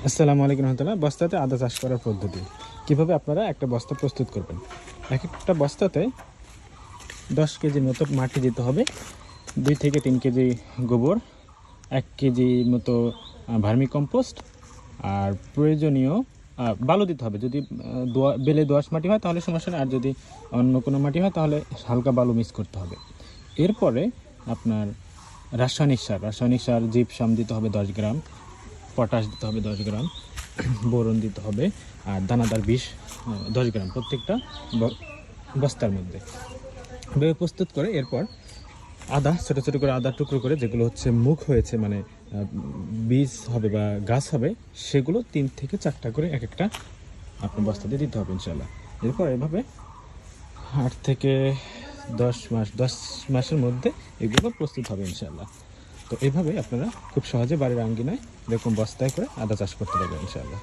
আসসালামু আলাইকুম রহমতুল্লাহ। বস্তাতে আদা চাষ করার পদ্ধতি কিভাবে আপনারা একটা বস্তা প্রস্তুত করবেন। এক একটা বস্তাতে 10 কেজির মতো মাটি দিতে হবে, 2 থেকে 3 কেজি গোবর, 1 কেজি মতো ভার্মি কম্পোস্ট, আর প্রয়োজনীয় বালু দিতে হবে। যদি বেলে দোআঁশ মাটি হয় তাহলে সমস্যা নেই, আর যদি অন্য কোনো মাটি হয় তাহলে হালকা বালু মিক্স করতে হবে। এরপরে আপনার রাসায়নিক সার জিপসাম দিতে হবে 10 গ্রাম, পটাশ দিতে হবে 10 গ্রাম, বোরন দিতে হবে, আর দানাদার বিষ 10 গ্রাম প্রত্যেকটা বস্তার মধ্যে। এভাবে প্রস্তুত করে এরপর আদা ছোটো ছোটো করে আদার টুকরো করে, যেগুলো হচ্ছে মুখ হয়েছে মানে বীজ হবে বা গাছ হবে, সেগুলো 3 থেকে 4টা করে এক একটা আপনার বস্তাতে দিতে হবে ইনশাল্লাহ। এরপর এভাবে 8 থেকে 10 মাসের মধ্যে এগুলো প্রস্তুত হবে ইনশাল্লাহ। তো এইভাবে আপনারা খুব সহজে বাড়ির আঙ্গিনায় এরকম বস্তায় করে আদা চাষ করতে পারবেন ইনশাআল্লাহ।